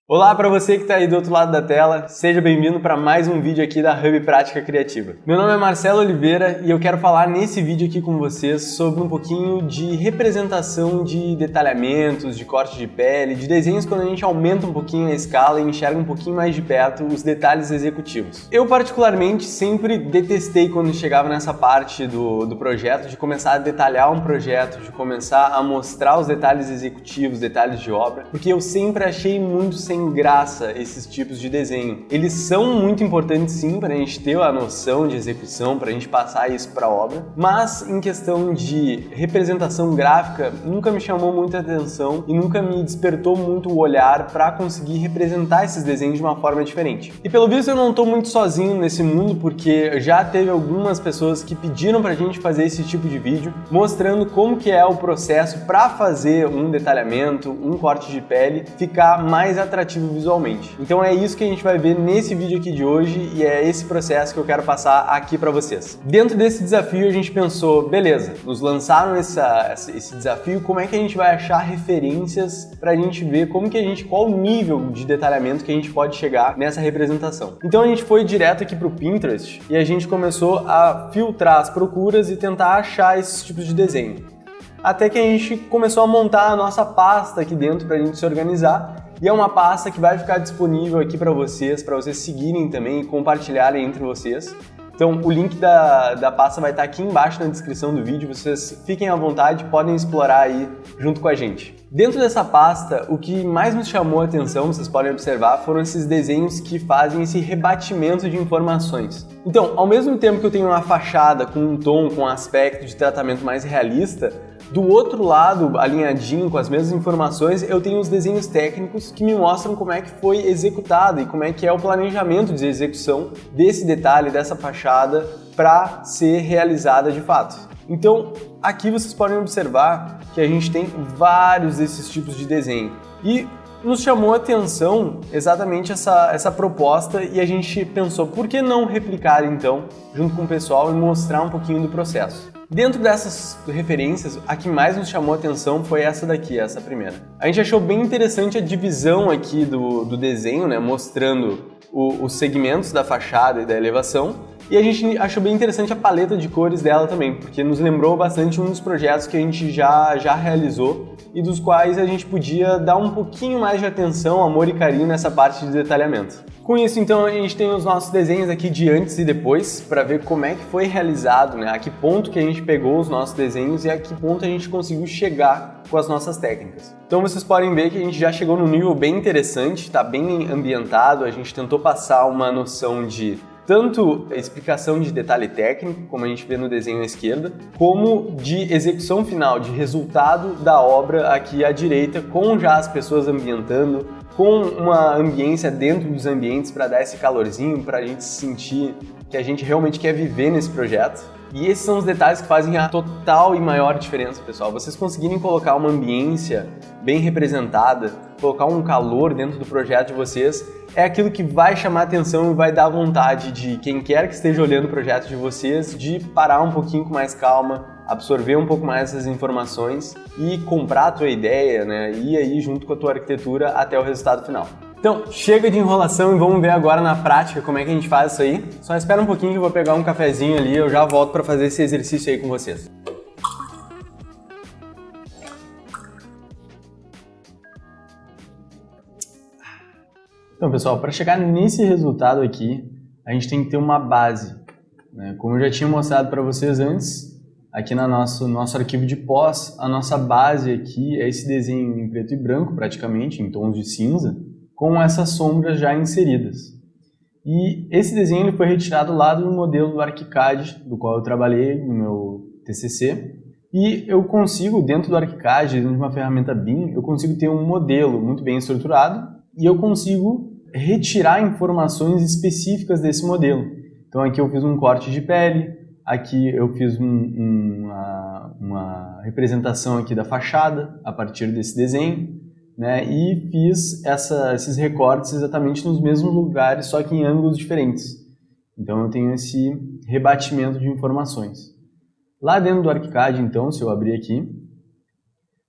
Olá para você que está aí do outro lado da tela, seja bem-vindo para mais um vídeo aqui da Hub Prática Criativa. Meu nome é Marcelo Oliveira e eu quero falar nesse vídeo aqui com vocês sobre um pouquinho de representação de detalhamentos, de corte de pele, de desenhos quando a gente aumenta um pouquinho a escala e enxerga um pouquinho mais de perto os detalhes executivos. Eu particularmente sempre detestei quando chegava nessa parte do projeto, de começar a detalhar um projeto, de começar a mostrar os detalhes executivos, detalhes de obra, porque eu sempre achei muito sem graça esses tipos de desenho. Eles são muito importantes sim para a gente ter a noção de execução, para a gente passar isso para a obra, mas em questão de representação gráfica nunca me chamou muita atenção e nunca me despertou muito o olhar para conseguir representar esses desenhos de uma forma diferente. E pelo visto eu não estou muito sozinho nesse mundo, porque já teve algumas pessoas que pediram para a gente fazer esse tipo de vídeo mostrando como que é o processo para fazer um detalhamento, um corte de pele ficar mais atrativo visualmente. Então é isso que a gente vai ver nesse vídeo aqui de hoje e é esse processo que eu quero passar aqui para vocês. Dentro desse desafio a gente pensou, beleza, nos lançaram esse desafio, como é que a gente vai achar referências para a gente ver qual o nível de detalhamento que a gente pode chegar nessa representação. Então a gente foi direto aqui para o Pinterest e a gente começou a filtrar as procuras e tentar achar esses tipos de desenho. Até que a gente começou a montar a nossa pasta aqui dentro para a gente se organizar. E é uma pasta que vai ficar disponível aqui para vocês seguirem também e compartilharem entre vocês. Então o link da pasta vai estar aqui embaixo na descrição do vídeo, vocês fiquem à vontade, podem explorar aí junto com a gente. Dentro dessa pasta, o que mais nos chamou a atenção, vocês podem observar, foram esses desenhos que fazem esse rebatimento de informações. Então, ao mesmo tempo que eu tenho uma fachada com um tom, com um aspecto de tratamento mais realista, do outro lado, alinhadinho com as mesmas informações, eu tenho os desenhos técnicos que me mostram como é que foi executado e como é que é o planejamento de execução desse detalhe, dessa fachada, para ser realizada de fato. Então, aqui vocês podem observar que a gente tem vários desses tipos de desenho. E nos chamou a atenção exatamente essa proposta e a gente pensou, por que não replicar então, junto com o pessoal, e mostrar um pouquinho do processo. Dentro dessas referências, a que mais nos chamou a atenção foi essa daqui, essa primeira. A gente achou bem interessante a divisão aqui do desenho, né, mostrando os segmentos da fachada e da elevação, e a gente achou bem interessante a paleta de cores dela também, porque nos lembrou bastante um dos projetos que a gente já realizou e dos quais a gente podia dar um pouquinho mais de atenção, amor e carinho nessa parte de detalhamento. Com isso, então, a gente tem os nossos desenhos aqui de antes e depois, para ver como é que foi realizado, né? A que ponto que a gente pegou os nossos desenhos e a que ponto a gente conseguiu chegar com as nossas técnicas. Então vocês podem ver que a gente já chegou num nível bem interessante, está bem ambientado, a gente tentou passar uma noção de tanto explicação de detalhe técnico, como a gente vê no desenho à esquerda, como de execução final, de resultado da obra aqui à direita, com já as pessoas ambientando, com uma ambiência dentro dos ambientes para dar esse calorzinho, para a gente sentir que a gente realmente quer viver nesse projeto. E esses são os detalhes que fazem a total e maior diferença, pessoal. Vocês conseguirem colocar uma ambiência bem representada, colocar um calor dentro do projeto de vocês, é aquilo que vai chamar a atenção e vai dar vontade de quem quer que esteja olhando o projeto de vocês, de parar um pouquinho com mais calma, absorver um pouco mais essas informações e comprar a tua ideia, né? E ir aí junto com a tua arquitetura até o resultado final. Então, chega de enrolação e vamos ver agora na prática como é que a gente faz isso aí. Só espera um pouquinho que eu vou pegar um cafezinho ali e eu já volto para fazer esse exercício aí com vocês. Então, pessoal, para chegar nesse resultado aqui, a gente tem que ter uma base, né? Como eu já tinha mostrado para vocês antes, aqui no nosso arquivo de pós, a nossa base aqui é esse desenho em preto e branco, praticamente, em tons de cinza, com essas sombras já inseridas. E esse desenho ele foi retirado lá do modelo do ArchiCAD, do qual eu trabalhei no meu TCC, e eu consigo, dentro do ArchiCAD, dentro de uma ferramenta BIM, eu consigo ter um modelo muito bem estruturado e eu consigo retirar informações específicas desse modelo. Então aqui eu fiz um corte de pele, aqui eu fiz uma representação aqui da fachada a partir desse desenho, né? E fiz esses recortes exatamente nos mesmos lugares, só que em ângulos diferentes. Então eu tenho esse rebatimento de informações. Lá dentro do ArchiCAD, então, se eu abrir aqui,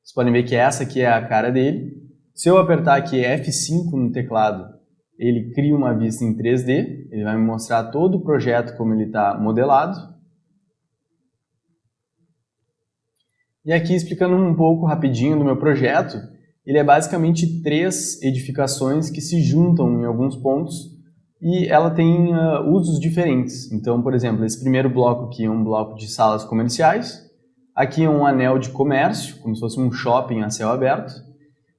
vocês podem ver que essa aqui é a cara dele, Se eu apertar aqui F5 no teclado, ele cria uma vista em 3D, ele vai me mostrar todo o projeto como ele está modelado. E aqui explicando um pouco rapidinho do meu projeto, ele é basicamente 3 edificações que se juntam em alguns pontos e ela tem usos diferentes. Então, por exemplo, esse primeiro bloco aqui é um bloco de salas comerciais, aqui é um anel de comércio, como se fosse um shopping a céu aberto,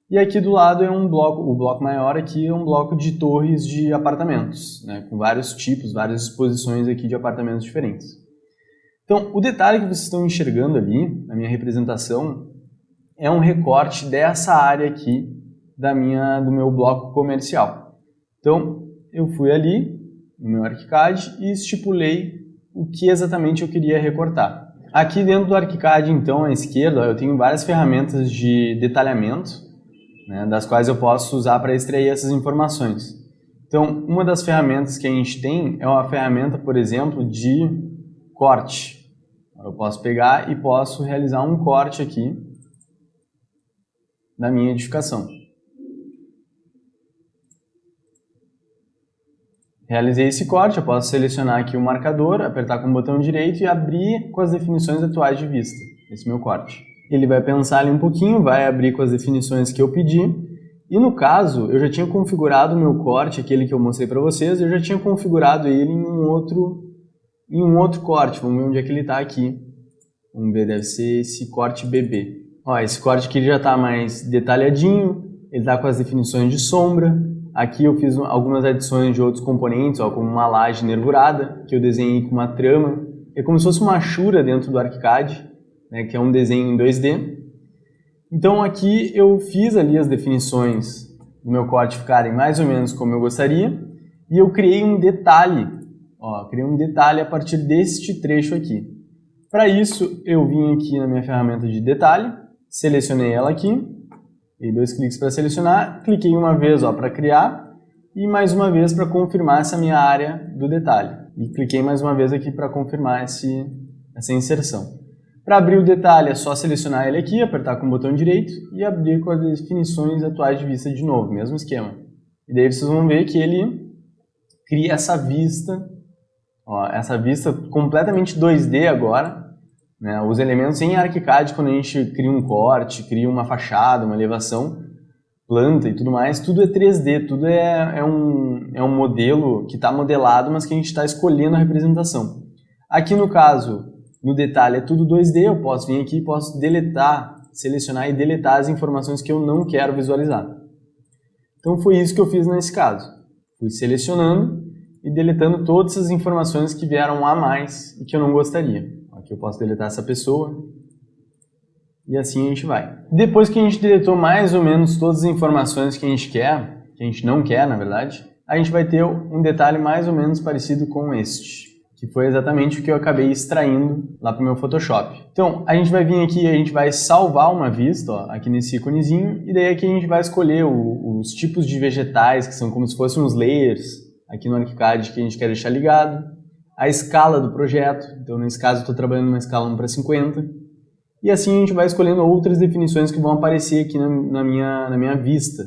e aqui do lado é um bloco, o bloco maior aqui é um bloco de torres de apartamentos, né, com vários tipos, várias exposições aqui de apartamentos diferentes. Então, o detalhe que vocês estão enxergando ali, na minha representação, é um recorte dessa área aqui do meu bloco comercial. Então, eu fui ali no meu ArchiCAD e estipulei o que exatamente eu queria recortar. Aqui dentro do ArchiCAD, então, à esquerda, eu tenho várias ferramentas de detalhamento, né, das quais eu posso usar para extrair essas informações. Então, uma das ferramentas que a gente tem é uma ferramenta, por exemplo, de corte. Eu posso pegar e posso realizar um corte aqui da minha edificação. Realizei esse corte, eu posso selecionar aqui o marcador, apertar com o botão direito e abrir com as definições atuais de vista, esse meu corte. Ele vai pensar ali um pouquinho, vai abrir com as definições que eu pedi, e no caso, eu já tinha configurado o meu corte, aquele que eu mostrei para vocês, eu já tinha configurado ele em um outro corte, vamos ver onde é que ele está aqui. Vamos ver, deve ser esse corte BB. Ó, esse corte aqui já está mais detalhadinho, ele está com as definições de sombra. Aqui eu fiz algumas adições de outros componentes, ó, como uma laje nervurada, que eu desenhei com uma trama. É como se fosse uma achura dentro do ArchiCAD, né, que é um desenho em 2D. Então aqui eu fiz ali as definições do meu corte ficarem mais ou menos como eu gostaria, e eu criei um detalhe, ó, criei um detalhe a partir deste trecho aqui. Para isso eu vim aqui na minha ferramenta de detalhe, selecionei ela aqui, dei 2 cliques para selecionar, cliquei uma vez para criar e mais uma vez para confirmar essa minha área do detalhe. E cliquei mais uma vez aqui para confirmar essa inserção. Para abrir o detalhe é só selecionar ele aqui, apertar com o botão direito e abrir com as definições atuais de vista de novo, mesmo esquema. E daí vocês vão ver que ele cria essa vista completamente 2D agora. Né, os elementos em ArchiCAD, quando a gente cria um corte, cria uma fachada, uma elevação, planta e tudo mais, tudo é 3D, tudo é um modelo que está modelado, mas que a gente está escolhendo a representação. Aqui no caso, no detalhe é tudo 2D, eu posso vir aqui e posso deletar, selecionar e deletar as informações que eu não quero visualizar. Então foi isso que eu fiz nesse caso. Fui selecionando e deletando todas as informações que vieram a mais e que eu não gostaria. Aqui eu posso deletar essa pessoa e assim a gente vai. Depois que a gente deletou mais ou menos todas as informações que a gente quer, que a gente não quer na verdade, a gente vai ter um detalhe mais ou menos parecido com este, que foi exatamente o que eu acabei extraindo lá para o meu Photoshop. Então a gente vai vir aqui e a gente vai salvar uma vista, ó, aqui nesse íconezinho, e daí aqui a gente vai escolher os tipos de vegetais, que são como se fossem uns layers, aqui no ArchiCAD que a gente quer deixar ligado. A escala do projeto, então nesse caso eu estou trabalhando numa escala 1:50, e assim a gente vai escolhendo outras definições que vão aparecer aqui na minha vista.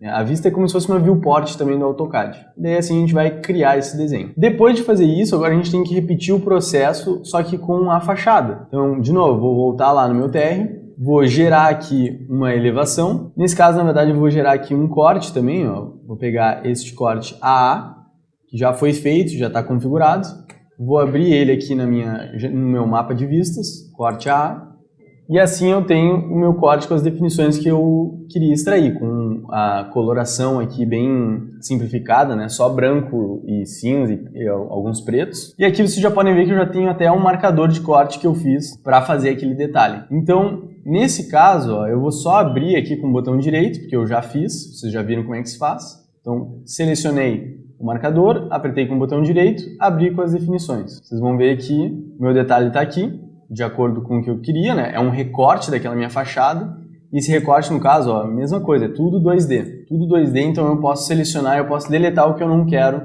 A vista é como se fosse uma viewport também do AutoCAD. Daí assim a gente vai criar esse desenho. Depois de fazer isso, agora a gente tem que repetir o processo, só que com a fachada. Então, de novo, vou voltar lá no meu TR, vou gerar aqui uma elevação. Nesse caso, na verdade, eu vou gerar aqui um corte também, ó. Vou pegar este corte AA, que já foi feito, já está configurado. Vou abrir ele aqui no meu mapa de vistas, corte A, e assim eu tenho o meu corte com as definições que eu queria extrair, com a coloração aqui bem simplificada, né? Só branco e cinza e alguns pretos. E aqui vocês já podem ver que eu já tenho até um marcador de corte que eu fiz para fazer aquele detalhe. Então, nesse caso, ó, eu vou só abrir aqui com o botão direito, porque eu já fiz, vocês já viram como é que se faz. Então, selecionei o marcador, apertei com o botão direito, abri com as definições. Vocês vão ver que o meu detalhe está aqui, de acordo com o que eu queria, né? É um recorte daquela minha fachada. E esse recorte, no caso, ó, mesma coisa, é tudo 2D. Tudo 2D, então eu posso selecionar, eu posso deletar o que eu não quero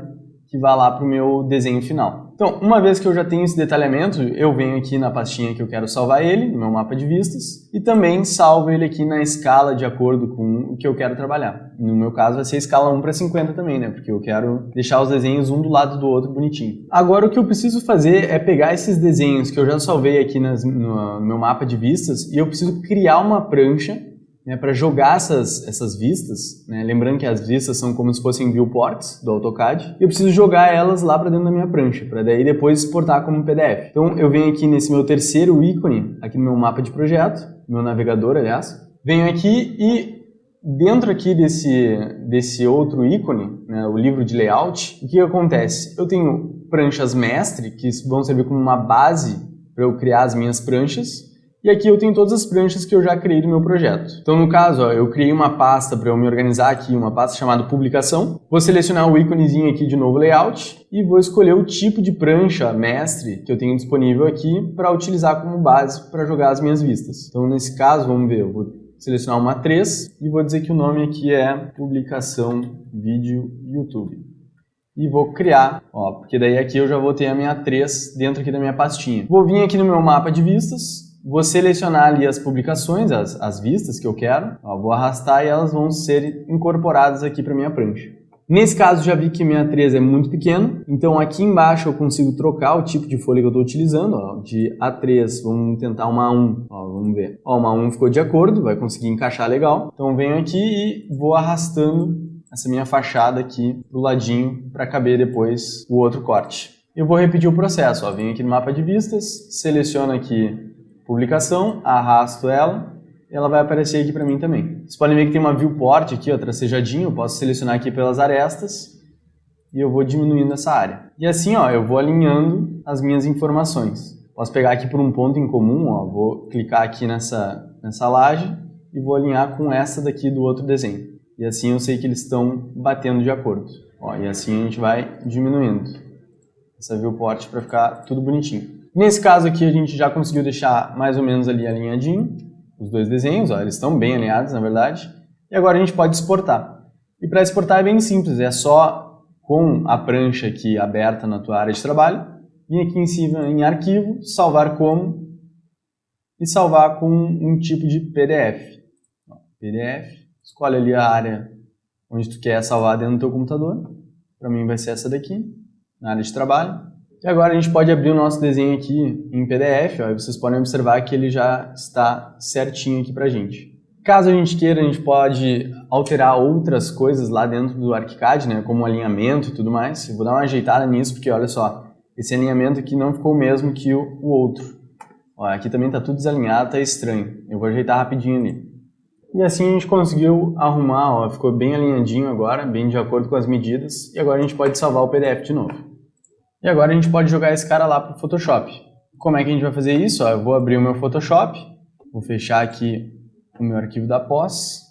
que vá lá para o meu desenho final. Então, uma vez que eu já tenho esse detalhamento, eu venho aqui na pastinha que eu quero salvar ele, no meu mapa de vistas, e também salvo ele aqui na escala de acordo com o que eu quero trabalhar. No meu caso vai ser a escala 1:50 também, né? Porque eu quero deixar os desenhos um do lado do outro bonitinho. Agora o que eu preciso fazer é pegar esses desenhos que eu já salvei aqui no meu mapa de vistas e eu preciso criar uma prancha, né, para jogar essas vistas, né, lembrando que as vistas são como se fossem viewports do AutoCAD, e eu preciso jogar elas lá para dentro da minha prancha, para daí depois exportar como PDF. Então eu venho aqui nesse meu terceiro ícone, aqui no meu mapa de projeto, meu navegador, aliás, venho aqui e dentro aqui desse outro ícone, né, o livro de layout, o que acontece? Eu tenho pranchas mestre, que vão servir como uma base para eu criar as minhas pranchas. E aqui eu tenho todas as pranchas que eu já criei do meu projeto. Então no caso, ó, eu criei uma pasta para eu me organizar aqui, uma pasta chamada publicação. Vou selecionar o íconezinho aqui de novo layout e vou escolher o tipo de prancha mestre que eu tenho disponível aqui para utilizar como base para jogar as minhas vistas. Então nesse caso, vamos ver, eu vou selecionar uma 3 e vou dizer que o nome aqui é publicação vídeo YouTube. E vou criar, ó, porque daí aqui eu já vou ter a minha 3 dentro aqui da minha pastinha. Vou vir aqui no meu mapa de vistas, vou selecionar ali as publicações, as vistas que eu quero, ó, vou arrastar e elas vão ser incorporadas aqui para minha prancha. Nesse caso já vi que minha 3 é muito pequena, então aqui embaixo eu consigo trocar o tipo de folha que eu estou utilizando, ó, de A3, vamos tentar uma A1, ó, vamos ver. Ó, uma A1 ficou de acordo, vai conseguir encaixar legal. Então venho aqui e vou arrastando essa minha fachada aqui do ladinho para caber depois o outro corte. Eu vou repetir o processo, ó, venho aqui no mapa de vistas, seleciono aqui publicação, arrasto ela, e ela vai aparecer aqui para mim também. Vocês podem ver que tem uma viewport aqui, ó, tracejadinho, eu posso selecionar aqui pelas arestas e eu vou diminuindo essa área. E assim, ó, eu vou alinhando as minhas informações. Posso pegar aqui por um ponto em comum, ó, vou clicar aqui nessa laje e vou alinhar com essa daqui do outro desenho. E assim eu sei que eles estão batendo de acordo. Ó, e assim a gente vai diminuindo essa viewport para ficar tudo bonitinho. Nesse caso aqui a gente já conseguiu deixar mais ou menos ali alinhadinho os dois desenhos, ó, eles estão bem alinhados na verdade. E agora a gente pode exportar. E para exportar é bem simples, é só com a prancha aqui aberta na tua área de trabalho, vir aqui em cima em arquivo, salvar como e salvar com um tipo de PDF. Ó, PDF, escolhe ali a área onde tu quer salvar dentro do teu computador. Para mim vai ser essa daqui, na área de trabalho. E agora a gente pode abrir o nosso desenho aqui em PDF, ó, e vocês podem observar que ele já está certinho aqui pra gente. Caso a gente queira, a gente pode alterar outras coisas lá dentro do ArchiCAD, né, como alinhamento e tudo mais. Eu vou dar uma ajeitada nisso, porque olha só, esse alinhamento aqui não ficou o mesmo que o outro. Ó, aqui também está tudo desalinhado, tá estranho. Eu vou ajeitar rapidinho ali. E assim a gente conseguiu arrumar, ó, ficou bem alinhadinho agora, bem de acordo com as medidas. E agora a gente pode salvar o PDF de novo. E agora a gente pode jogar esse cara lá para o Photoshop. Como é que a gente vai fazer isso? Ó, eu vou abrir o meu Photoshop, vou fechar aqui o meu arquivo da pós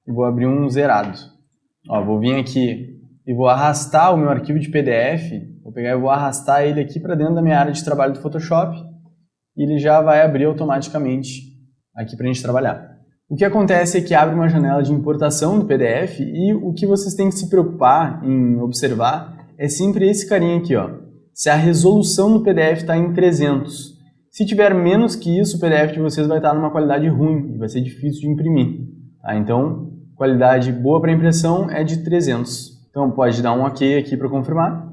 e vou abrir um zerado. Ó, vou vir aqui e vou arrastar o meu arquivo de PDF, vou pegar e vou arrastar ele aqui para dentro da minha área de trabalho do Photoshop e ele já vai abrir automaticamente aqui para a gente trabalhar. O que acontece é que abre uma janela de importação do PDF e o que vocês têm que se preocupar em observar é sempre esse carinha aqui, ó. Se a resolução do PDF está em 300. Se tiver menos que isso, o PDF de vocês vai estar numa qualidade ruim e vai ser difícil de imprimir. Tá? Então, qualidade boa para impressão é de 300. Então, pode dar um OK aqui para confirmar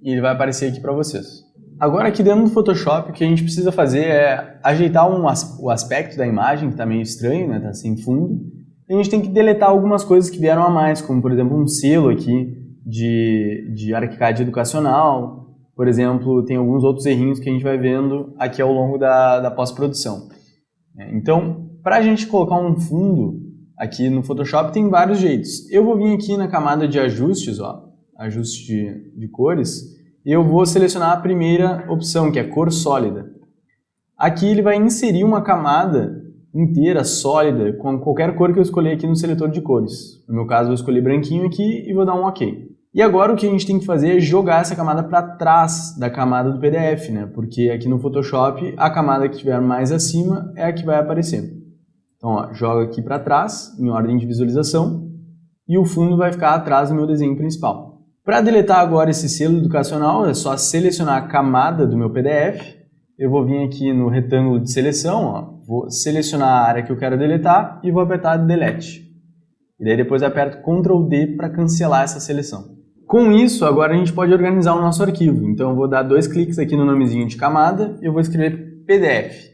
e ele vai aparecer aqui para vocês. Agora, aqui dentro do Photoshop, o que a gente precisa fazer é ajeitar o aspecto da imagem, que está meio estranho, né? Está sem fundo. E a gente tem que deletar algumas coisas que vieram a mais, como, por exemplo, um selo aqui de ArchiCAD educacional. Por exemplo, tem alguns outros errinhos que a gente vai vendo aqui ao longo da pós-produção. Então, para a gente colocar um fundo aqui no Photoshop, tem vários jeitos. Eu vou vir aqui na camada de ajustes, ó, ajuste de cores, e eu vou selecionar a primeira opção, que é cor sólida. Aqui ele vai inserir uma camada inteira, sólida, com qualquer cor que eu escolher aqui no seletor de cores. No meu caso, eu escolhi branquinho aqui e vou dar um OK. E agora o que a gente tem que fazer é jogar essa camada para trás da camada do PDF, né? Porque aqui no Photoshop, a camada que estiver mais acima é a que vai aparecer. Então, ó, joga aqui para trás, em ordem de visualização, e o fundo vai ficar atrás do meu desenho principal. Para deletar agora esse selo educacional, é só selecionar a camada do meu PDF. Eu vou vir aqui no retângulo de seleção, ó, vou selecionar a área que eu quero deletar e vou apertar Delete. E daí depois eu aperto Ctrl D para cancelar essa seleção. Com isso, agora a gente pode organizar o nosso arquivo. Então eu vou dar 2 cliques aqui no nomezinho de camada e eu vou escrever PDF.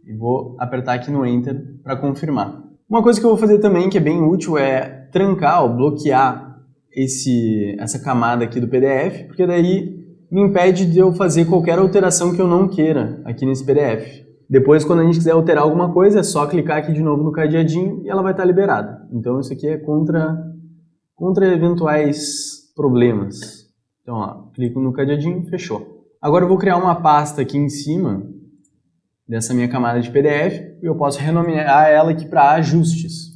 E vou apertar aqui no Enter para confirmar. Uma coisa que eu vou fazer também, que é bem útil, é trancar ou bloquear essa camada aqui do PDF, porque daí me impede de eu fazer qualquer alteração que eu não queira aqui nesse PDF. Depois, quando a gente quiser alterar alguma coisa, é só clicar aqui de novo no cadeadinho e ela vai estar liberada. Então isso aqui é contra eventuais problemas. Então, ó, clico no cadeadinho, fechou. Agora eu vou criar uma pasta aqui em cima dessa minha camada de PDF e eu posso renomear ela aqui para ajustes.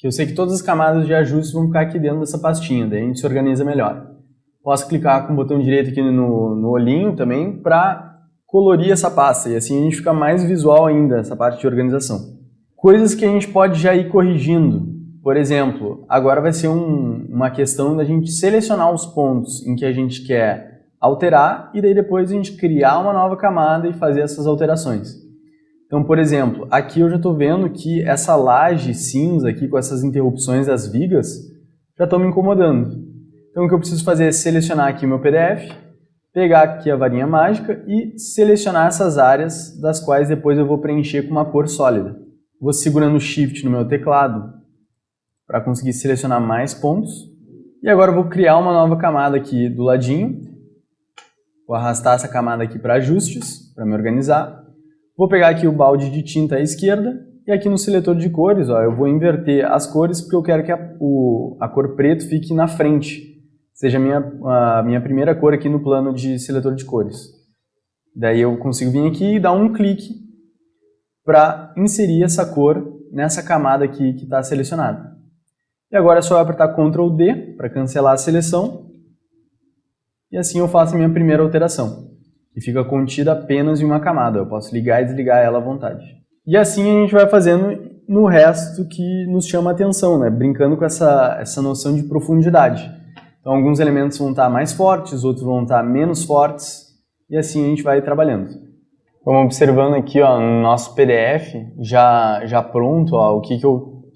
Que eu sei que todas as camadas de ajustes vão ficar aqui dentro dessa pastinha, daí a gente se organiza melhor. Posso clicar com o botão direito aqui no olhinho também para colorir essa pasta e assim a gente fica mais visual ainda essa parte de organização. Coisas que a gente pode já ir corrigindo. Por exemplo, agora vai ser uma questão da gente selecionar os pontos em que a gente quer alterar e daí depois a gente criar uma nova camada e fazer essas alterações. Então, por exemplo, aqui eu já estou vendo que essa laje cinza aqui com essas interrupções das vigas já estão me incomodando. Então o que eu preciso fazer é selecionar aqui o meu PDF, pegar aqui a varinha mágica e selecionar essas áreas das quais depois eu vou preencher com uma cor sólida. Vou segurando o Shift no meu teclado para conseguir selecionar mais pontos. E agora eu vou criar uma nova camada aqui do ladinho. Vou arrastar essa camada aqui para ajustes, para me organizar. Vou pegar aqui o balde de tinta à esquerda e aqui no seletor de cores, ó, eu vou inverter as cores porque eu quero que a cor preto fique na frente. Seja a minha primeira cor aqui no plano de seletor de cores. Daí eu consigo vir aqui e dar um clique para inserir essa cor nessa camada aqui que está selecionada. E agora é só apertar Ctrl D para cancelar a seleção. E assim eu faço a minha primeira alteração, que fica contida apenas em uma camada. Eu posso ligar e desligar ela à vontade. E assim a gente vai fazendo no resto que nos chama a atenção, né? Brincando com essa noção de profundidade. Então alguns elementos vão estar mais fortes, outros vão estar menos fortes, e assim a gente vai trabalhando. Vamos observando aqui, ó, no nosso PDF, já pronto, ó, o que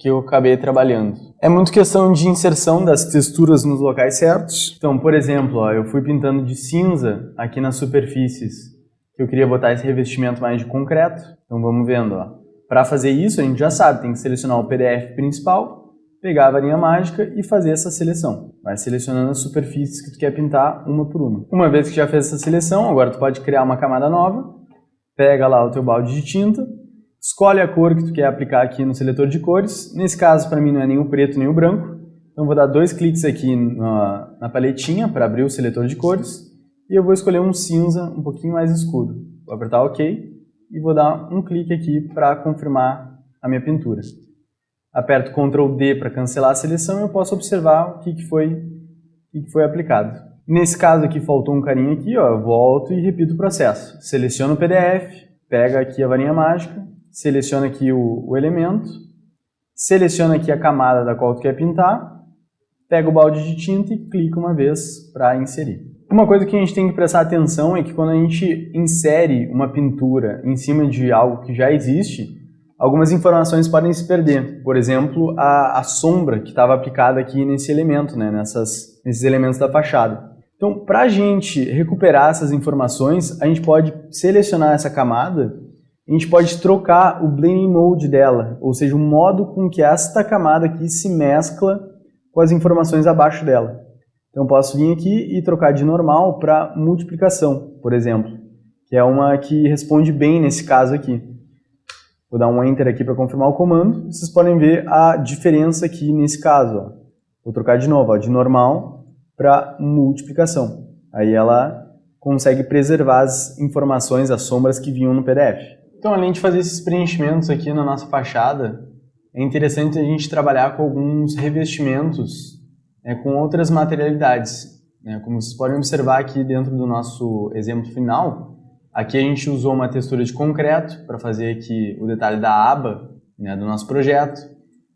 eu acabei trabalhando. É muito questão de inserção das texturas nos locais certos. Então, por exemplo, ó, eu fui pintando de cinza aqui nas superfícies, que eu queria botar esse revestimento mais de concreto. Então vamos vendo, ó. Para fazer isso, a gente já sabe, tem que selecionar o PDF principal, pegar a varinha mágica e fazer essa seleção. Vai selecionando as superfícies que tu quer pintar uma por uma. Uma vez que já fez essa seleção, agora tu pode criar uma camada nova, pega lá o teu balde de tinta, escolhe a cor que tu quer aplicar aqui no seletor de cores. Nesse caso, para mim, não é nem o preto nem o branco. Então vou dar 2 cliques aqui na paletinha para abrir o seletor de cores e eu vou escolher um cinza um pouquinho mais escuro. Vou apertar OK e vou dar um clique aqui para confirmar a minha pintura. Aperto Ctrl D para cancelar a seleção e eu posso observar o que foi aplicado. Nesse caso aqui faltou um carinha aqui, ó, eu volto e repito o processo. Seleciono o PDF, pega aqui a varinha mágica, seleciona aqui o elemento, seleciona aqui a camada da qual tu quer pintar, pega o balde de tinta e clica uma vez para inserir. Uma coisa que a gente tem que prestar atenção é que quando a gente insere uma pintura em cima de algo que já existe, algumas informações podem se perder. Por exemplo, a sombra que estava aplicada aqui nesse elemento, né, nesses elementos da fachada. Então, para a gente recuperar essas informações, a gente pode selecionar essa camada, a gente pode trocar o Blending Mode dela, ou seja, o modo com que esta camada aqui se mescla com as informações abaixo dela. Então, eu posso vir aqui e trocar de normal para multiplicação, por exemplo, que é uma que responde bem nesse caso aqui. Vou dar um Enter aqui para confirmar o comando. Vocês podem ver a diferença aqui nesse caso. Ó. Vou trocar de novo, ó, de normal para multiplicação. Aí ela consegue preservar as informações, as sombras que vinham no PDF. Então, além de fazer esses preenchimentos aqui na nossa fachada, é interessante a gente trabalhar com alguns revestimentos com outras materialidades. Como vocês podem observar aqui dentro do nosso exemplo final, aqui a gente usou uma textura de concreto para fazer aqui o detalhe da aba do nosso projeto.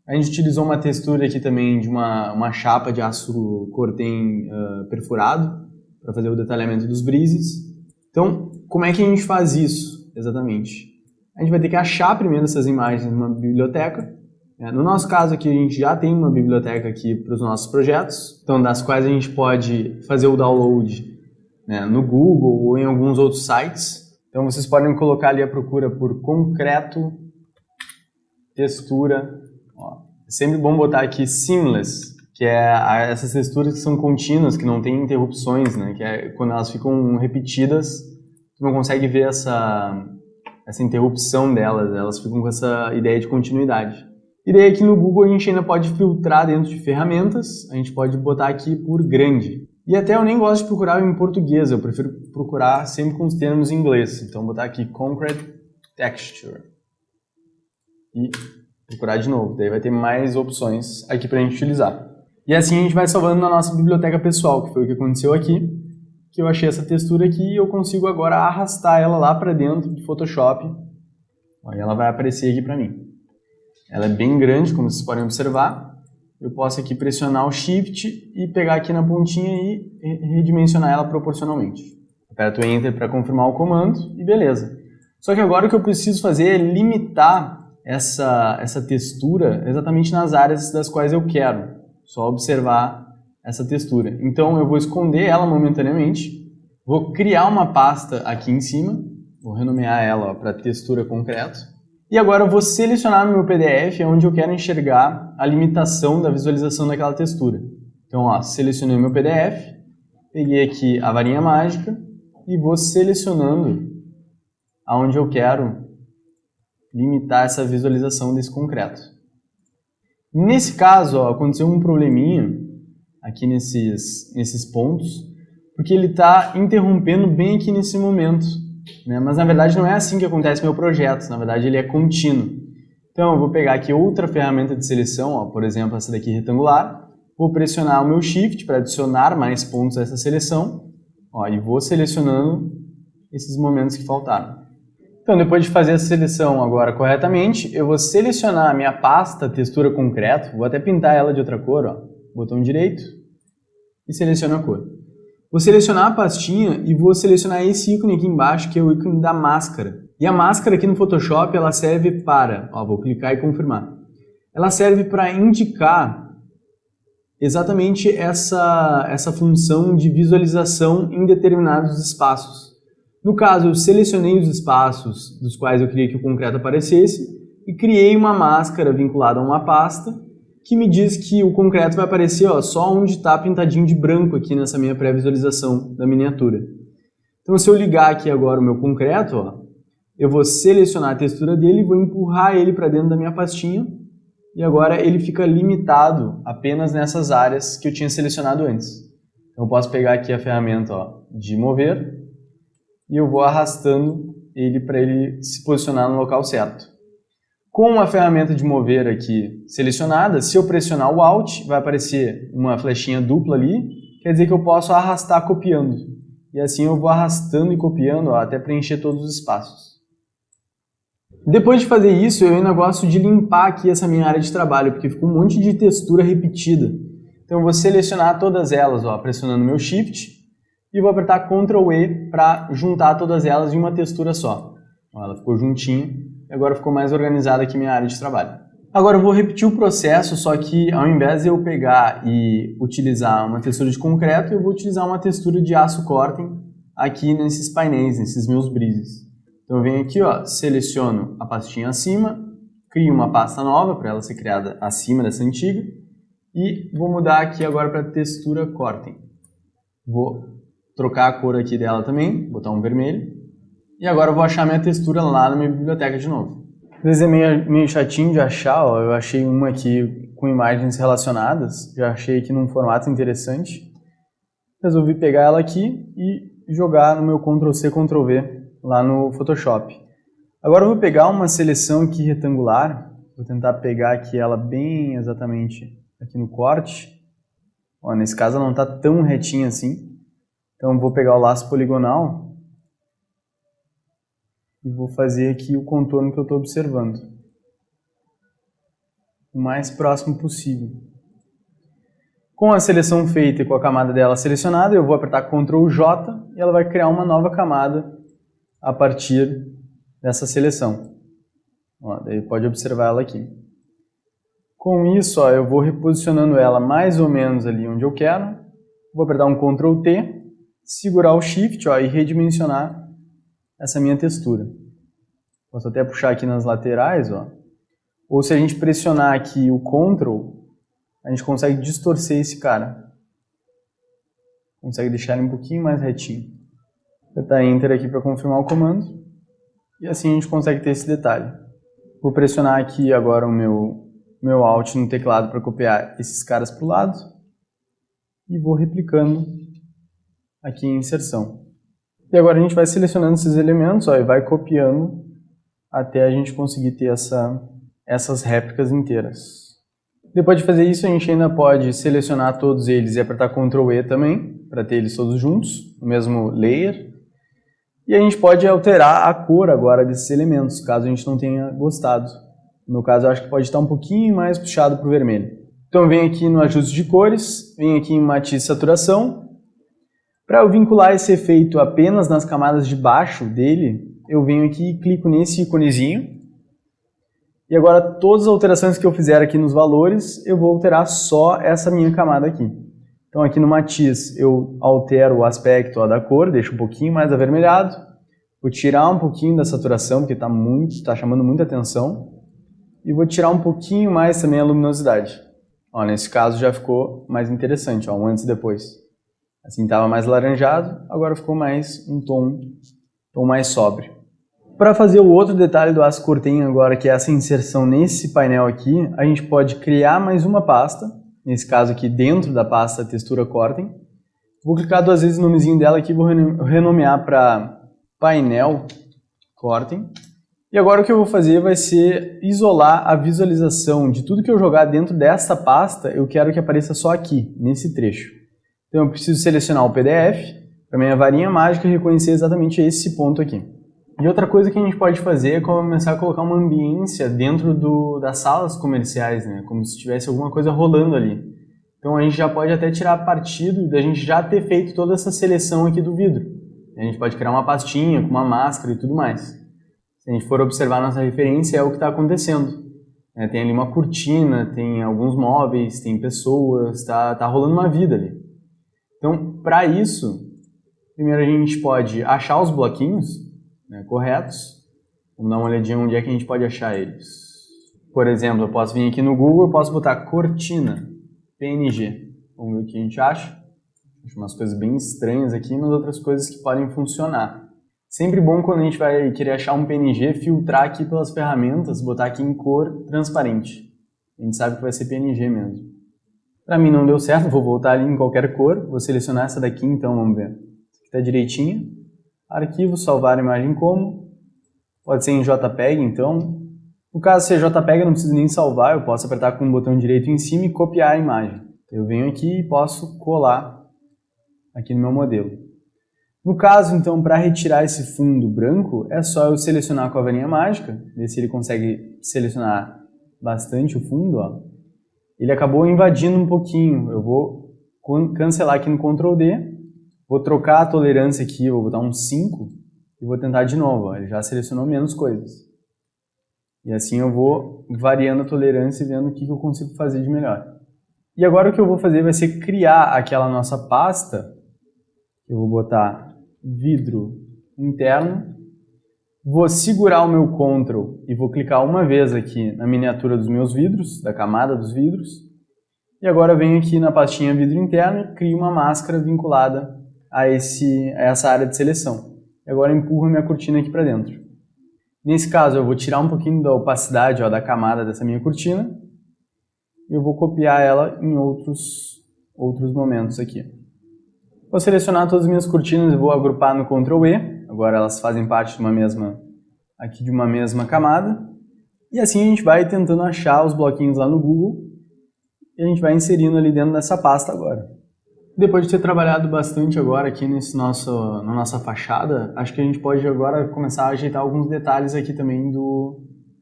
A gente utilizou uma textura aqui também de uma chapa de aço cortem perfurado para fazer o detalhamento dos brises. Então, como é que a gente faz isso exatamente? A gente vai ter que achar primeiro essas imagens numa biblioteca. No nosso caso aqui, a gente já tem uma biblioteca aqui para os nossos projetos, então das quais a gente pode fazer o download, né, no Google ou em alguns outros sites. Então vocês podem colocar ali a procura por concreto, textura. Ó, é sempre bom botar aqui seamless, que é essas texturas que são contínuas, que não tem interrupções, né, que é quando elas ficam repetidas, tu não consegue ver essa interrupção delas, elas ficam com essa ideia de continuidade. E daí aqui no Google a gente ainda pode filtrar dentro de ferramentas, a gente pode botar aqui por grande. E até eu nem gosto de procurar em português, eu prefiro procurar sempre com os termos em inglês. Então vou botar aqui Concrete Texture. E procurar de novo, daí vai ter mais opções aqui pra gente utilizar. E assim a gente vai salvando na nossa biblioteca pessoal, que foi o que aconteceu aqui, que eu achei essa textura aqui e eu consigo agora arrastar ela lá pra dentro do Photoshop. Aí ela vai aparecer aqui pra mim. Ela é bem grande, como vocês podem observar. Eu posso aqui pressionar o Shift e pegar aqui na pontinha e redimensionar ela proporcionalmente. Aperto Enter para confirmar o comando e beleza. Só que agora o que eu preciso fazer é limitar essa textura exatamente nas áreas das quais eu quero. Só observar essa textura. Então eu vou esconder ela momentaneamente. Vou criar uma pasta aqui em cima. Vou renomear ela para textura concreto. E agora eu vou selecionar no meu PDF onde eu quero enxergar a limitação da visualização daquela textura. Então, ó, selecionei o meu PDF, peguei aqui a varinha mágica e vou selecionando aonde eu quero limitar essa visualização desse concreto. Nesse caso, ó, aconteceu um probleminha aqui nesses pontos, porque ele está interrompendo bem aqui nesse momento. Mas na verdade não é assim que acontece meu projeto, na verdade ele é contínuo. Então eu vou pegar aqui outra ferramenta de seleção, ó, por exemplo essa daqui retangular, vou pressionar o meu Shift para adicionar mais pontos a essa seleção, ó, e vou selecionando esses momentos que faltaram. Então depois de fazer essa seleção agora corretamente, eu vou selecionar a minha pasta textura concreto, vou até pintar ela de outra cor, ó, botão direito e seleciono a cor. Vou selecionar a pastinha e vou selecionar esse ícone aqui embaixo, que é o ícone da máscara. E a máscara aqui no Photoshop, ela serve para, ó, vou clicar e confirmar. Ela serve para indicar exatamente essa função de visualização em determinados espaços. No caso, eu selecionei os espaços dos quais eu queria que o concreto aparecesse e criei uma máscara vinculada a uma pasta que me diz que o concreto vai aparecer, ó, só onde está pintadinho de branco aqui nessa minha pré-visualização da miniatura. Então se eu ligar aqui agora o meu concreto, ó, eu vou selecionar a textura dele e vou empurrar ele para dentro da minha pastinha e agora ele fica limitado apenas nessas áreas que eu tinha selecionado antes. Então eu posso pegar aqui a ferramenta, ó, de mover e eu vou arrastando ele para ele se posicionar no local certo. Com a ferramenta de mover aqui selecionada, se eu pressionar o Alt, vai aparecer uma flechinha dupla ali, quer dizer que eu posso arrastar copiando. E assim eu vou arrastando e copiando, ó, até preencher todos os espaços. Depois de fazer isso, eu ainda gosto de limpar aqui essa minha área de trabalho, porque fica um monte de textura repetida. Então eu vou selecionar todas elas, ó, pressionando meu Shift, e vou apertar Ctrl E para juntar todas elas em uma textura só. Ó, ela ficou juntinha. E agora ficou mais organizada aqui minha área de trabalho. Agora eu vou repetir o processo, só que ao invés de eu pegar e utilizar uma textura de concreto, eu vou utilizar uma textura de aço cortem aqui nesses painéis, nesses meus brises. Então eu venho aqui, ó, seleciono a pastinha acima, crio uma pasta nova para ela ser criada acima dessa antiga e vou mudar aqui agora para textura cortem. Vou trocar a cor aqui dela também, botar um vermelho. E agora eu vou achar minha textura lá na minha biblioteca de novo. Às vezes é meio chatinho de achar, ó. Eu achei uma aqui com imagens relacionadas, já achei aqui num formato interessante. Resolvi pegar ela aqui e jogar no meu Ctrl+C, Ctrl+V lá no Photoshop. Agora eu vou pegar uma seleção aqui retangular, vou tentar pegar aqui ela bem exatamente aqui no corte. Ó, nesse caso ela não está tão retinha assim, então eu vou pegar o laço poligonal e vou fazer aqui o contorno que eu estou observando. o mais próximo possível. Com a seleção feita e com a camada dela selecionada, eu vou apertar Ctrl J e ela vai criar uma nova camada a partir dessa seleção. Ó, daí pode observar ela aqui. Com isso, ó, eu vou reposicionando ela mais ou menos ali onde eu quero. Vou apertar um Ctrl T, segurar o Shift, ó, e redimensionar essa minha textura. Posso até puxar aqui nas laterais, ó. Ou se a gente pressionar aqui o Ctrl, a gente consegue distorcer esse cara. Consegue deixar ele um pouquinho mais retinho. Vou apertar Enter aqui para confirmar o comando. E assim a gente consegue ter esse detalhe. Vou pressionar aqui agora o meu Alt no teclado para copiar esses caras para o lado. E vou replicando aqui em inserção. E agora a gente vai selecionando esses elementos, ó, e vai copiando até a gente conseguir ter essas réplicas inteiras. Depois de fazer isso, a gente ainda pode selecionar todos eles e apertar Ctrl E também, para ter eles todos juntos, no mesmo layer. E a gente pode alterar a cor agora desses elementos, caso a gente não tenha gostado. No meu caso, eu acho que pode estar um pouquinho mais puxado para o vermelho. Então eu venho aqui no ajuste de cores, venho aqui em matiz e saturação. Para eu vincular esse efeito apenas nas camadas de baixo dele, eu venho aqui e clico nesse íconezinho. E agora todas as alterações que eu fizer aqui nos valores, eu vou alterar só essa minha camada aqui. Então aqui no matiz eu altero o aspecto, ó, da cor, deixo um pouquinho mais avermelhado. Vou tirar um pouquinho da saturação, porque está chamando muita atenção. E vou tirar um pouquinho mais também a luminosidade. Ó, nesse caso já ficou mais interessante, ó, um antes e depois. Assim estava mais laranjado, agora ficou mais um tom mais sóbrio. Para fazer o outro detalhe do ASCII Corten agora, que é essa inserção nesse painel aqui, a gente pode criar mais uma pasta, nesse caso aqui dentro da pasta Textura Corten. Vou clicar duas vezes no nomezinho dela aqui e vou renomear para Painel Corten. E agora o que eu vou fazer vai ser isolar a visualização de tudo que eu jogar dentro dessa pasta, eu quero que apareça só aqui, nesse trecho. Então eu preciso selecionar o PDF, para minha varinha mágica reconhecer exatamente esse ponto aqui. E outra coisa que a gente pode fazer é começar a colocar uma ambiência dentro das salas comerciais, né? Como se tivesse alguma coisa rolando ali. Então a gente já pode até tirar partido da gente já ter feito toda essa seleção aqui do vidro. A gente pode criar uma pastinha com uma máscara e tudo mais. Se a gente for observar nossa referência, é o que está acontecendo. Tem ali uma cortina, tem alguns móveis, tem pessoas, tá rolando uma vida ali. Então, para isso, primeiro a gente pode achar os bloquinhos, né, corretos. Vamos dar uma olhadinha onde é que a gente pode achar eles. Por exemplo, eu posso vir aqui no Google e posso botar cortina, PNG. Vamos ver o que a gente acha. Acho umas coisas bem estranhas aqui, mas outras coisas que podem funcionar. Sempre bom quando a gente vai querer achar um PNG, filtrar aqui pelas ferramentas, botar aqui em cor transparente. A gente sabe que vai ser PNG mesmo. Para mim não deu certo, vou voltar ali em qualquer cor. Vou selecionar essa daqui então, vamos ver. Essa aqui está direitinha. Arquivo, salvar a imagem como. Pode ser em JPEG então. No caso, se é JPEG eu não preciso nem salvar, eu posso apertar com o botão direito em cima e copiar a imagem. Eu venho aqui e posso colar aqui no meu modelo. No caso, então, para retirar esse fundo branco, é só eu selecionar com a varinha mágica, ver se ele consegue selecionar bastante o fundo. Ó. Ele acabou invadindo um pouquinho. Eu vou cancelar aqui no Ctrl D, vou trocar a tolerância aqui, vou botar um 5 e vou tentar de novo. Ó. Ele já selecionou menos coisas. E assim eu vou variando a tolerância e vendo o que eu consigo fazer de melhor. E agora o que eu vou fazer vai ser criar aquela nossa pasta. Eu vou botar vidro interno, vou segurar o meu Ctrl e vou clicar uma vez aqui na miniatura dos meus vidros, da camada dos vidros, e agora eu venho aqui na pastinha vidro interno e crio uma máscara vinculada a essa área de seleção. E agora eu empurro a minha cortina aqui para dentro. Nesse caso eu vou tirar um pouquinho da opacidade, ó, da camada dessa minha cortina e eu vou copiar ela em outros momentos aqui. Vou selecionar todas as minhas cortinas e vou agrupar no Ctrl E. Agora elas fazem parte de uma mesma camada. E assim a gente vai tentando achar os bloquinhos lá no Google e a gente vai inserindo ali dentro dessa pasta agora. Depois de ter trabalhado bastante agora aqui na nossa fachada, acho que a gente pode agora começar a ajeitar alguns detalhes aqui também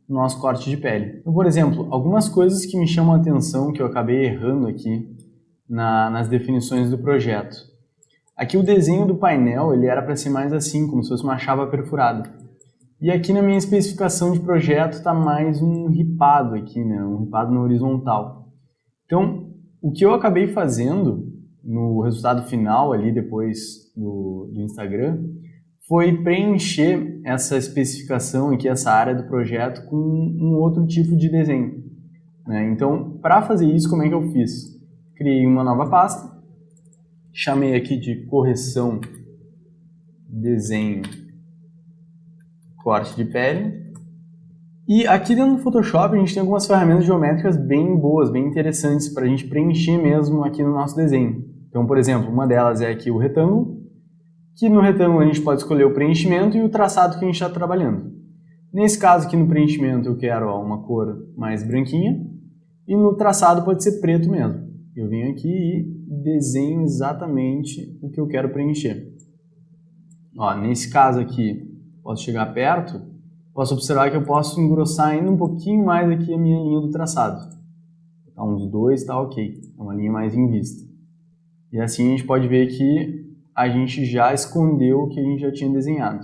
no nosso corte de pele. Então, por exemplo, algumas coisas que me chamam a atenção, que eu acabei errando aqui nas definições do projeto. Aqui o desenho do painel ele era para ser mais assim, como se fosse uma chapa perfurada. E aqui na minha especificação de projeto está mais um ripado aqui, né? Um ripado na horizontal. Então, o que eu acabei fazendo no resultado final ali depois do Instagram foi preencher essa especificação aqui, essa área do projeto com um outro tipo de desenho, né? Então, para fazer isso, como é que eu fiz? Criei uma nova pasta, chamei aqui de correção desenho corte de pele. E aqui dentro do Photoshop a gente tem algumas ferramentas geométricas bem boas, bem interessantes para a gente preencher mesmo aqui no nosso desenho. Então, por exemplo, uma delas é aqui o retângulo, que no retângulo a gente pode escolher o preenchimento e o traçado que a gente está trabalhando. Nesse caso aqui no preenchimento eu quero uma cor mais branquinha e no traçado pode ser preto mesmo. Eu venho aqui e desenho exatamente o que eu quero preencher. Nesse caso aqui, posso chegar perto, posso observar que eu posso engrossar ainda um pouquinho mais aqui a minha linha do traçado. Tá, uns 2 está ok, é uma linha mais em vista. E assim a gente pode ver que a gente já escondeu o que a gente já tinha desenhado.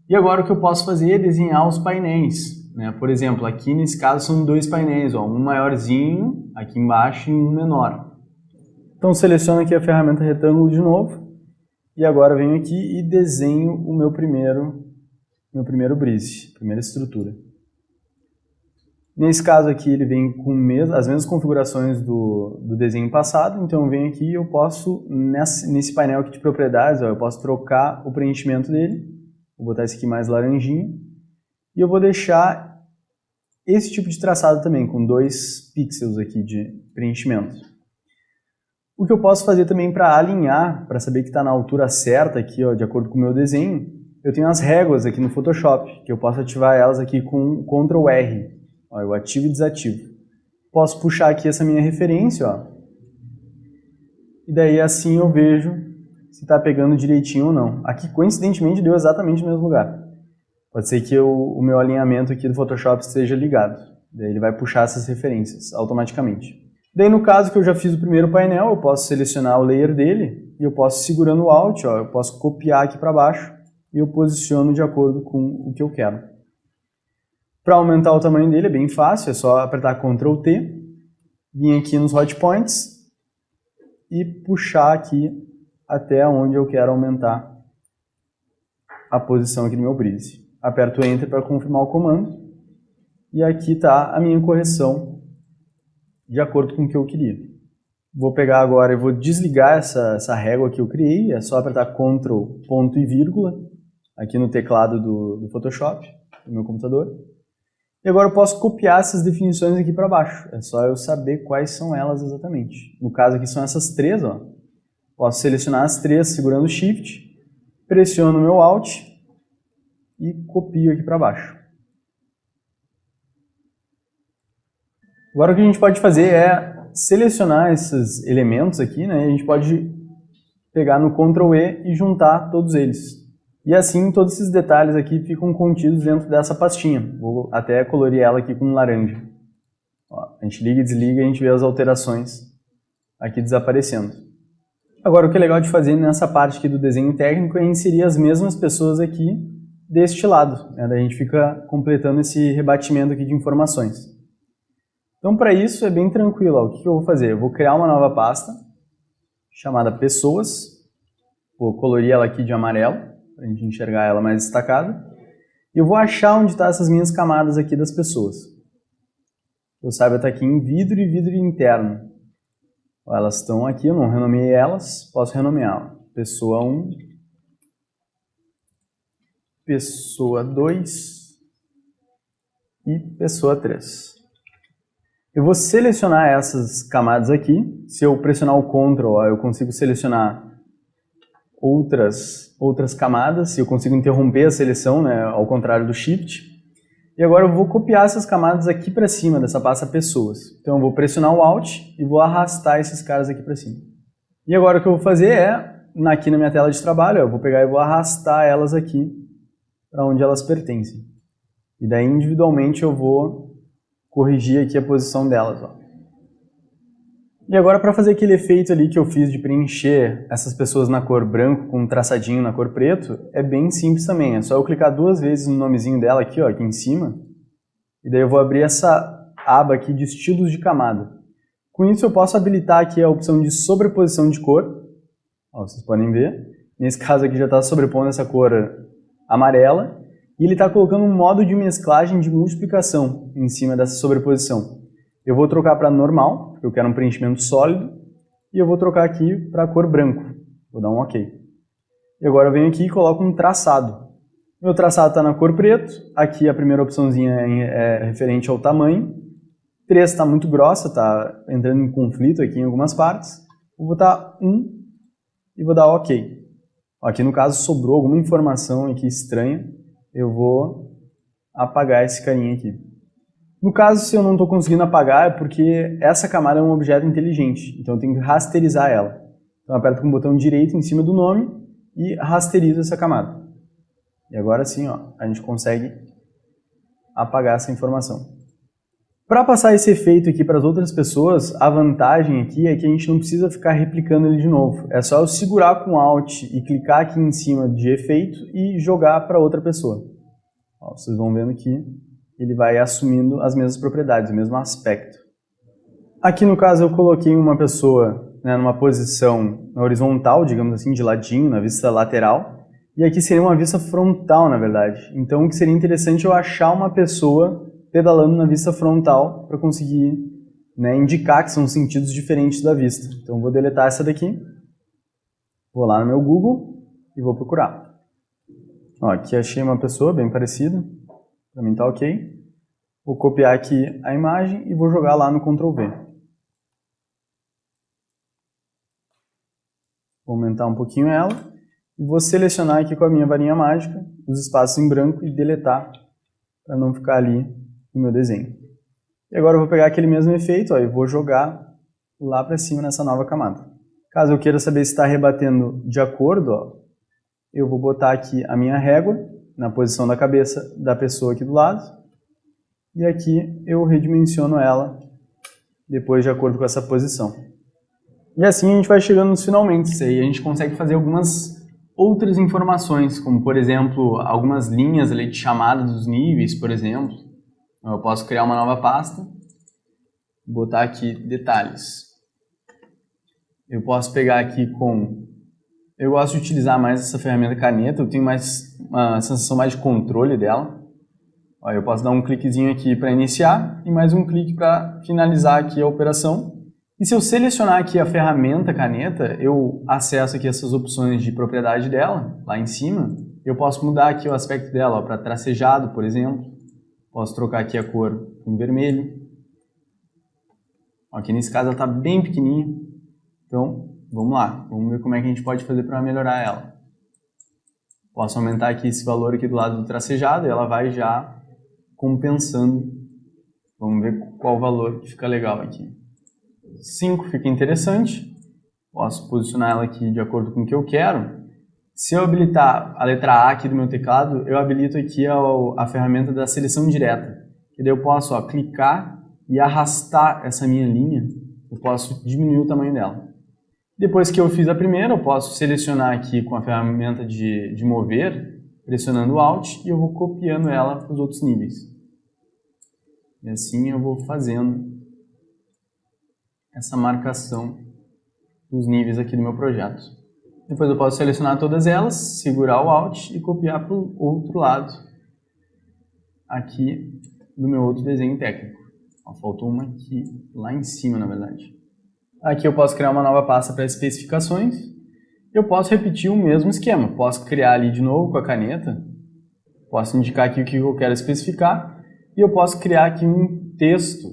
E agora o que eu posso fazer é desenhar os painéis, né? Por exemplo, aqui nesse caso são 2 painéis, um maiorzinho aqui embaixo e um menor. Então seleciono aqui a ferramenta retângulo de novo e agora venho aqui e desenho o meu primeiro brise, primeira estrutura. Nesse caso aqui ele vem com as mesmas configurações do desenho passado, então eu venho aqui e eu posso, nesse painel aqui de propriedades, eu posso trocar o preenchimento dele, vou botar esse aqui mais laranjinha, e eu vou deixar esse tipo de traçado também, com 2 pixels aqui de preenchimento. O que eu posso fazer também para alinhar, para saber que está na altura certa aqui, de acordo com o meu desenho, eu tenho as réguas aqui no Photoshop, que eu posso ativar elas aqui com Ctrl R. Eu ativo e desativo. Posso puxar aqui essa minha referência, e daí assim eu vejo se está pegando direitinho ou não. Aqui, coincidentemente, deu exatamente no mesmo lugar. Pode ser que o meu alinhamento aqui do Photoshop esteja ligado. Daí ele vai puxar essas referências automaticamente. Daí no caso que eu já fiz o primeiro painel, eu posso selecionar o layer dele, e eu posso, segurando o Alt, eu posso copiar aqui para baixo, e eu posiciono de acordo com o que eu quero. Para aumentar o tamanho dele é bem fácil, é só apertar Ctrl T, vir aqui nos Hot Points e puxar aqui até onde eu quero aumentar a posição aqui do meu brise. Aperto Enter para confirmar o comando e aqui está a minha correção de acordo com o que eu queria. Vou pegar agora e vou desligar essa régua que eu criei, é só apertar Ctrl, ponto e vírgula aqui no teclado do Photoshop, do meu computador. E agora eu posso copiar essas definições aqui para baixo. É só eu saber quais são elas exatamente. No caso aqui são essas 3, Posso selecionar as 3 segurando o Shift, pressiono o meu Alt e copio aqui para baixo. Agora o que a gente pode fazer é selecionar esses elementos aqui, né? A gente pode pegar no Ctrl E e juntar todos eles. E assim todos esses detalhes aqui ficam contidos dentro dessa pastinha. Vou até colorir ela aqui com laranja. A gente liga e desliga e a gente vê as alterações aqui desaparecendo. Agora o que é legal de fazer nessa parte aqui do desenho técnico é inserir as mesmas pessoas aqui deste lado, né? Daí a gente fica completando esse rebatimento aqui de informações. Então para isso é bem tranquilo. O que eu vou fazer? Eu vou criar uma nova pasta chamada Pessoas. Vou colorir ela aqui de amarelo, para a gente enxergar ela mais destacada. E eu vou achar onde estão essas minhas camadas aqui das pessoas. Eu saiba estar aqui em vidro e vidro interno. Elas estão aqui, eu não renomeei elas, posso renomear. Pessoa 1, Pessoa 2 e Pessoa 3. Eu vou selecionar essas camadas aqui. Se eu pressionar o Ctrl, eu consigo selecionar outras camadas, eu consigo interromper a seleção, né, ao contrário do Shift. E agora eu vou copiar essas camadas aqui para cima dessa pasta Pessoas. Então eu vou pressionar o Alt e vou arrastar esses caras aqui para cima. E agora o que eu vou fazer é, aqui na minha tela de trabalho, eu vou pegar e vou arrastar elas aqui para onde elas pertencem. E daí individualmente eu vou corrigir aqui a posição delas. Ó. E agora para fazer aquele efeito ali que eu fiz de preencher essas pessoas na cor branco com um traçadinho na cor preto, é bem simples também. É só eu clicar 2 vezes no nomezinho dela aqui, ó, aqui em cima. E daí eu vou abrir essa aba aqui de estilos de camada. Com isso eu posso habilitar aqui a opção de sobreposição de cor. Ó, vocês podem ver. Nesse caso aqui já está sobrepondo essa cor amarela. E ele está colocando um modo de mesclagem de multiplicação em cima dessa sobreposição. Eu vou trocar para normal, porque eu quero um preenchimento sólido. E eu vou trocar aqui para a cor branco. Vou dar um OK. E agora eu venho aqui e coloco um traçado. Meu traçado está na cor preto. Aqui a primeira opçãozinha é referente ao tamanho. 3 está muito grossa, está entrando em conflito aqui em algumas partes. Vou botar 1 e vou dar OK. Aqui no caso sobrou alguma informação aqui estranha. Eu vou apagar esse carinha aqui. No caso, se eu não estou conseguindo apagar, é porque essa camada é um objeto inteligente. Então eu tenho que rasterizar ela. Então eu aperto com o botão direito em cima do nome e rasterizo essa camada. E agora sim, ó, a gente consegue apagar essa informação. Para passar esse efeito aqui para as outras pessoas, a vantagem aqui é que a gente não precisa ficar replicando ele de novo. É só eu segurar com Alt e clicar aqui em cima de efeito e jogar para outra pessoa. Ó, vocês vão vendo que ele vai assumindo as mesmas propriedades, o mesmo aspecto. Aqui no caso eu coloquei uma pessoa, né, numa posição na horizontal, digamos assim, de ladinho, na vista lateral. E aqui seria uma vista frontal, na verdade. Então o que seria interessante é eu achar uma pessoa pedalando na vista frontal para conseguir, né, indicar que são sentidos diferentes da vista. Então vou deletar essa daqui, vou lá no meu Google e vou procurar. Ó, aqui achei uma pessoa bem parecida, para mim tá ok. Vou copiar aqui a imagem e vou jogar lá no Ctrl V. Vou aumentar um pouquinho ela e vou selecionar aqui com a minha varinha mágica os espaços em branco e deletar para não ficar ali no meu desenho. E agora eu vou pegar aquele mesmo efeito, ó, e vou jogar lá para cima nessa nova camada. Caso eu queira saber se está rebatendo de acordo, ó, eu vou botar aqui a minha régua na posição da cabeça da pessoa aqui do lado. E aqui eu redimensiono ela depois de acordo com essa posição. E assim a gente vai chegando nos finalmente. Aí a gente consegue fazer algumas outras informações, como por exemplo, algumas linhas ali de chamada dos níveis, por exemplo. Eu posso criar uma nova pasta, botar aqui detalhes. Eu posso pegar aqui com... Eu gosto de utilizar mais essa ferramenta caneta, eu tenho mais uma sensação mais de controle dela. Ó, eu posso dar um cliquezinho aqui para iniciar e mais um clique para finalizar aqui a operação. E se eu selecionar aqui a ferramenta caneta, eu acesso aqui essas opções de propriedade dela, lá em cima. Eu posso mudar aqui o aspecto dela para tracejado, por exemplo. Posso trocar aqui a cor com vermelho. Aqui nesse caso ela está bem pequenininha. Então, vamos lá. Vamos ver como é que a gente pode fazer para melhorar ela. Posso aumentar aqui esse valor aqui do lado do tracejado e ela vai já compensando. Vamos ver qual valor que fica legal aqui. 5 fica interessante. Posso posicionar ela aqui de acordo com o que eu quero. Se eu habilitar a letra A aqui do meu teclado, eu habilito aqui a ferramenta da seleção direta. Que daí eu posso, ó, clicar e arrastar essa minha linha. Eu posso diminuir o tamanho dela. Depois que eu fiz a primeira, eu posso selecionar aqui com a ferramenta de mover, pressionando o Alt, e eu vou copiando ela para os outros níveis. E assim eu vou fazendo essa marcação dos níveis aqui do meu projeto. Depois eu posso selecionar todas elas, segurar o Alt e copiar para o outro lado aqui do meu outro desenho técnico. Ó, faltou uma aqui, lá em cima, na verdade. Aqui eu posso criar uma nova pasta para especificações. Eu posso repetir o mesmo esquema. Posso criar ali de novo com a caneta. Posso indicar aqui o que eu quero especificar. E eu posso criar aqui um texto.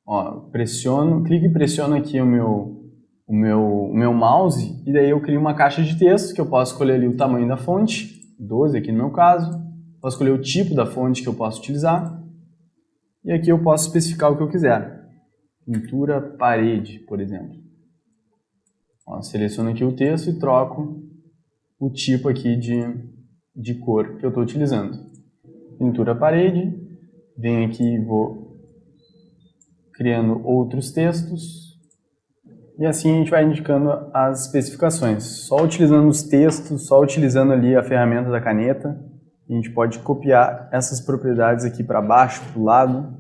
Ó, pressiono, clico e pressiono aqui o meu mouse. E daí eu crio uma caixa de texto que eu posso escolher ali o tamanho da fonte. 12 aqui no meu caso. Posso escolher o tipo da fonte que eu posso utilizar. E aqui eu posso especificar o que eu quiser. Pintura parede, por exemplo. Ó, seleciono aqui o texto e troco o tipo aqui de cor que eu estou utilizando. pintura a parede, venho aqui e vou criando outros textos, e assim a gente vai indicando as especificações. Só utilizando os textos, só utilizando ali a ferramenta da caneta, a gente pode copiar essas propriedades aqui para baixo, para o lado,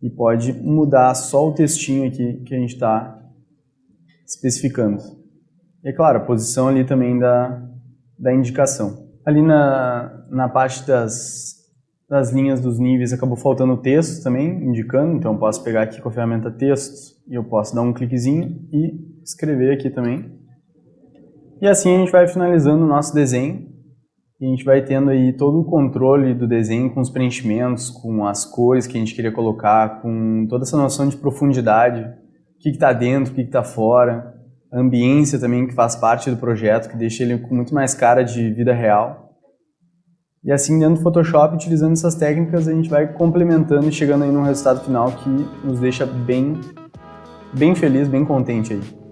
e pode mudar só o textinho aqui que a gente está especificando. E é claro, a posição ali também da indicação. Ali na parte das linhas dos níveis acabou faltando o texto também, indicando, então eu posso pegar aqui com a ferramenta textos e eu posso dar um cliquezinho e escrever aqui também. E assim a gente vai finalizando o nosso desenho e a gente vai tendo aí todo o controle do desenho com os preenchimentos, com as cores que a gente queria colocar, com toda essa noção de profundidade, o que está dentro, o que está fora, a ambiência também que faz parte do projeto, que deixa ele com muito mais cara de vida real. E assim, dentro do Photoshop, utilizando essas técnicas, a gente vai complementando e chegando aí num resultado final que nos deixa bem feliz, bem contente aí.